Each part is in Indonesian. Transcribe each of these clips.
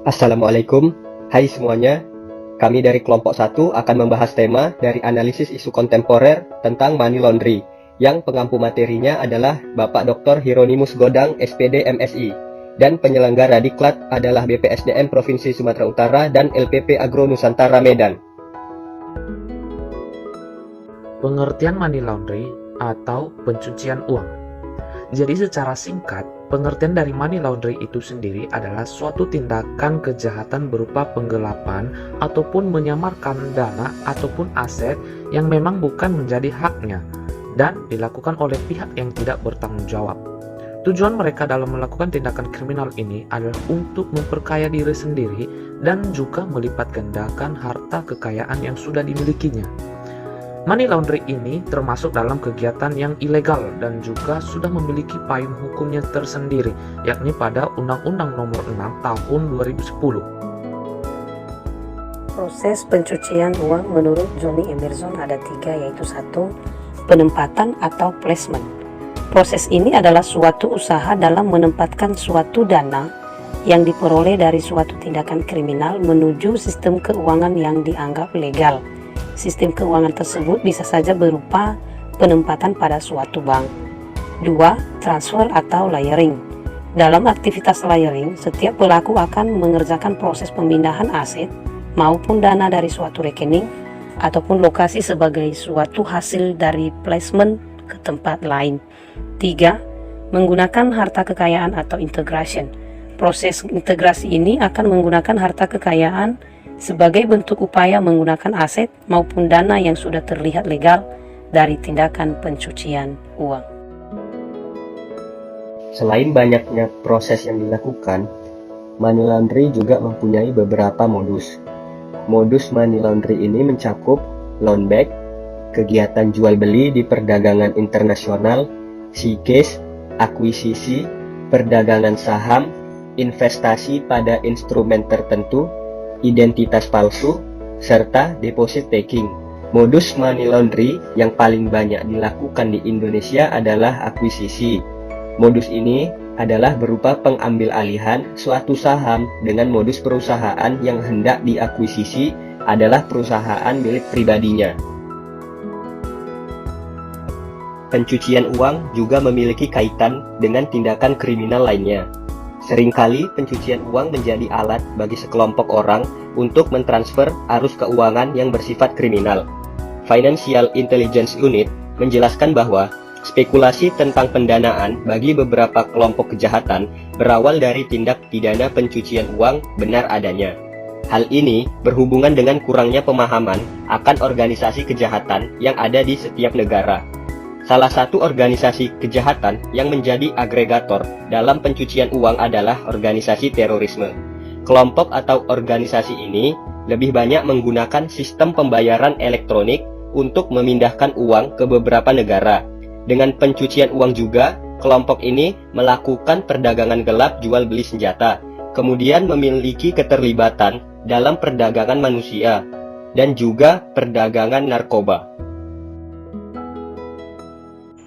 Assalamualaikum, hai semuanya. Kami dari kelompok 1 akan membahas tema dari analisis isu kontemporer tentang money laundry, yang pengampu materinya adalah Bapak Dr. Hieronymus Godang, SPD MSI, dan penyelenggara diklat adalah BPSDM Provinsi Sumatera Utara dan LPP Agro Nusantara Medan. Pengertian money laundry atau pencucian uang. Jadi secara singkat, pengertian dari money laundry itu sendiri adalah suatu tindakan kejahatan berupa penggelapan ataupun menyamarkan dana ataupun aset yang memang bukan menjadi haknya dan dilakukan oleh pihak yang tidak bertanggung jawab. Tujuan mereka dalam melakukan tindakan kriminal ini adalah untuk memperkaya diri sendiri dan juga melipat gandakan harta kekayaan yang sudah dimilikinya. Money laundry ini termasuk dalam kegiatan yang ilegal dan juga sudah memiliki payung hukumnya tersendiri, yakni pada Undang-Undang Nomor 6 Tahun 2010. Proses pencucian uang menurut Johnny Emerson ada 3, yaitu 1. Penempatan atau placement. Proses ini adalah suatu usaha dalam menempatkan suatu dana yang diperoleh dari suatu tindakan kriminal menuju sistem keuangan yang dianggap legal. Sistem keuangan tersebut bisa saja berupa penempatan pada suatu bank. 2. Transfer atau layering. Dalam aktivitas layering, setiap pelaku akan mengerjakan proses pemindahan aset maupun dana dari suatu rekening ataupun lokasi sebagai suatu hasil dari placement ke tempat lain. 3. Menggunakan harta kekayaan atau integration. Proses integrasi ini akan menggunakan harta kekayaan sebagai bentuk upaya menggunakan aset maupun dana yang sudah terlihat legal dari tindakan pencucian uang. Selain banyaknya proses yang dilakukan, money laundry juga mempunyai beberapa modus. Modus money laundry ini mencakup loan back, kegiatan jual beli di perdagangan internasional, sea-case, akuisisi, perdagangan saham, investasi pada instrumen tertentu, identitas palsu, serta deposit taking. Modus money laundry yang paling banyak dilakukan di Indonesia adalah akuisisi. Modus ini adalah berupa pengambil alihan suatu saham dengan modus perusahaan yang hendak diakuisisi adalah perusahaan milik pribadinya. Pencucian uang juga memiliki kaitan dengan tindakan kriminal lainnya. Seringkali pencucian uang menjadi alat bagi sekelompok orang untuk mentransfer arus keuangan yang bersifat kriminal. Financial Intelligence Unit menjelaskan bahwa spekulasi tentang pendanaan bagi beberapa kelompok kejahatan berawal dari tindak pidana pencucian uang benar adanya. Hal ini berhubungan dengan kurangnya pemahaman akan organisasi kejahatan yang ada di setiap negara. Salah satu organisasi kejahatan yang menjadi agregator dalam pencucian uang adalah organisasi terorisme. Kelompok atau organisasi ini lebih banyak menggunakan sistem pembayaran elektronik untuk memindahkan uang ke beberapa negara. Dengan pencucian uang juga, kelompok ini melakukan perdagangan gelap jual beli senjata, kemudian memiliki keterlibatan dalam perdagangan manusia, dan juga perdagangan narkoba.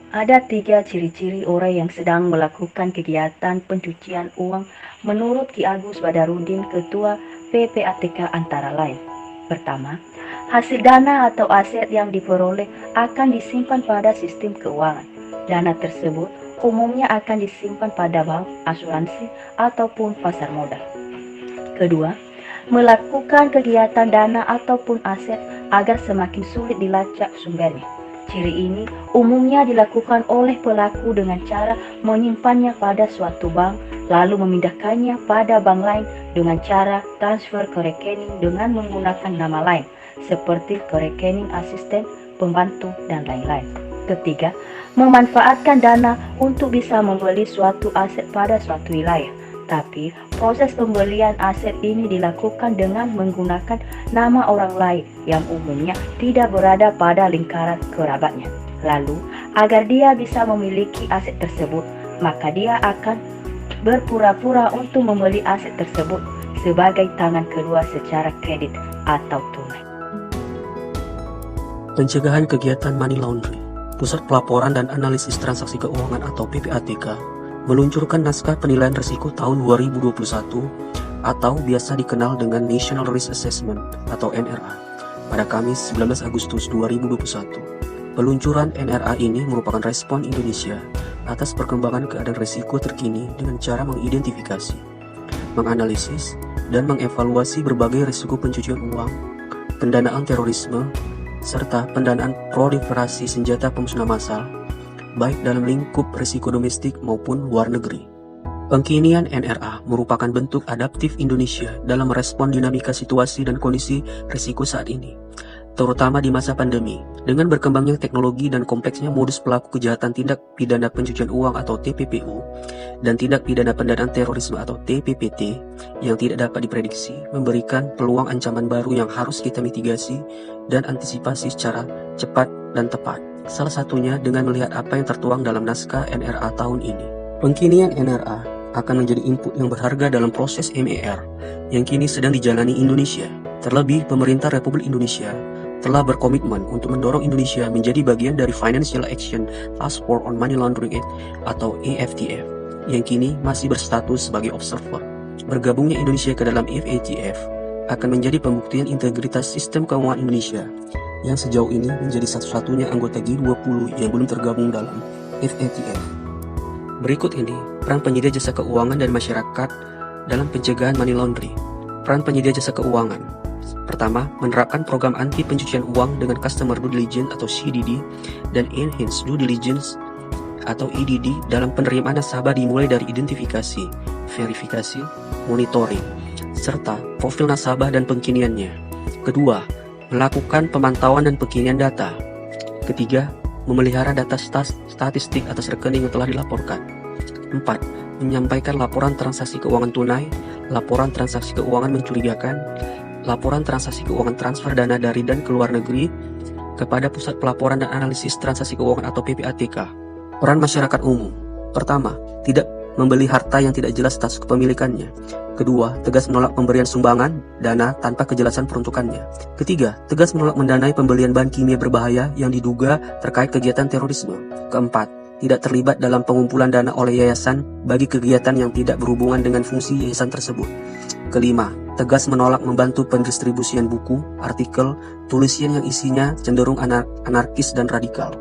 Ada 3 ciri-ciri orang yang sedang melakukan kegiatan pencucian uang menurut Ki Agus Badarudin, Ketua PPATK antara lain. Pertama, hasil dana atau aset yang diperoleh akan disimpan pada sistem keuangan. Dana tersebut umumnya akan disimpan pada bank, asuransi, ataupun pasar modal. Kedua, melakukan kegiatan dana ataupun aset agar semakin sulit dilacak sumbernya. Ciri ini umumnya dilakukan oleh pelaku dengan cara menyimpannya pada suatu bank, lalu memindahkannya pada bank lain dengan cara transfer ke rekening dengan menggunakan nama lain, seperti ke rekening asisten, pembantu, dan lain-lain. Ketiga, memanfaatkan dana untuk bisa membeli suatu aset pada suatu wilayah. Tapi, proses pembelian aset ini dilakukan dengan menggunakan nama orang lain yang umumnya tidak berada pada lingkaran kerabatnya. Lalu, agar dia bisa memiliki aset tersebut, maka dia akan berpura-pura untuk membeli aset tersebut sebagai tangan kedua secara kredit atau tunai. Pencegahan kegiatan money laundry. Pusat Pelaporan dan Analisis Transaksi Keuangan atau PPATK meluncurkan naskah penilaian risiko tahun 2021 atau biasa dikenal dengan National Risk Assessment atau NRA pada Kamis 19 Agustus 2021. Peluncuran NRA ini merupakan respon Indonesia atas perkembangan keadaan risiko terkini dengan cara mengidentifikasi, menganalisis, dan mengevaluasi berbagai risiko pencucian uang, pendanaan terorisme, serta pendanaan proliferasi senjata pemusnah massal, baik dalam lingkup risiko domestik maupun luar negeri. Pengkinian NRA merupakan bentuk adaptif Indonesia dalam merespon dinamika situasi dan kondisi risiko saat ini, terutama di masa pandemi. Dengan berkembangnya teknologi dan kompleksnya modus pelaku kejahatan tindak pidana pencucian uang atau TPPU dan tindak pidana pendanaan terorisme atau TPPT yang tidak dapat diprediksi, memberikan peluang ancaman baru yang harus kita mitigasi dan antisipasi secara cepat dan tepat. Salah satunya dengan melihat apa yang tertuang dalam naskah NRA tahun ini. Pengkinian NRA akan menjadi input yang berharga dalam proses MER yang kini sedang dijalani Indonesia. Terlebih, pemerintah Republik Indonesia telah berkomitmen untuk mendorong Indonesia menjadi bagian dari Financial Action Task Force on Money Laundering atau AFTF yang kini masih berstatus sebagai observer. Bergabungnya Indonesia ke dalam FATF akan menjadi pembuktian integritas sistem keuangan Indonesia yang sejauh ini menjadi satu-satunya anggota G20 yang belum tergabung dalam FATF. Berikut ini peran penyedia jasa keuangan dan masyarakat dalam pencegahan money laundering. Peran penyedia jasa keuangan. Pertama, menerapkan program anti pencucian uang dengan Customer Due Diligence atau CDD dan Enhanced Due Diligence atau EDD dalam penerimaan nasabah dimulai dari identifikasi, verifikasi, monitoring, serta profil nasabah dan pengkiniannya. Kedua, melakukan pemantauan dan pengkinian data. Ketiga, memelihara data statistik atas rekening yang telah dilaporkan. 4. Menyampaikan laporan transaksi keuangan tunai, laporan transaksi keuangan mencurigakan, laporan transaksi keuangan transfer dana dari dan ke luar negeri kepada Pusat Pelaporan dan Analisis Transaksi Keuangan atau PPATK. Peran masyarakat umum. Pertama, tidak membeli harta yang tidak jelas status kepemilikannya. Kedua, tegas menolak pemberian sumbangan dana tanpa kejelasan peruntukannya. Ketiga, tegas menolak mendanai pembelian bahan kimia berbahaya yang diduga terkait kegiatan terorisme. Keempat, tidak terlibat dalam pengumpulan dana oleh yayasan bagi kegiatan yang tidak berhubungan dengan fungsi yayasan tersebut. Kelima, tegas menolak membantu pendistribusian buku, artikel, tulisan yang isinya cenderung anarkis dan radikal.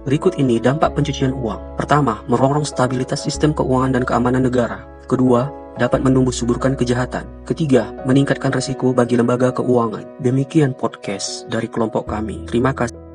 Berikut ini dampak pencucian uang. Pertama, merongrong stabilitas sistem keuangan dan keamanan negara. Kedua, dapat menumbuh suburkan kejahatan. Ketiga, meningkatkan risiko bagi lembaga keuangan. Demikian podcast dari kelompok kami. Terima kasih.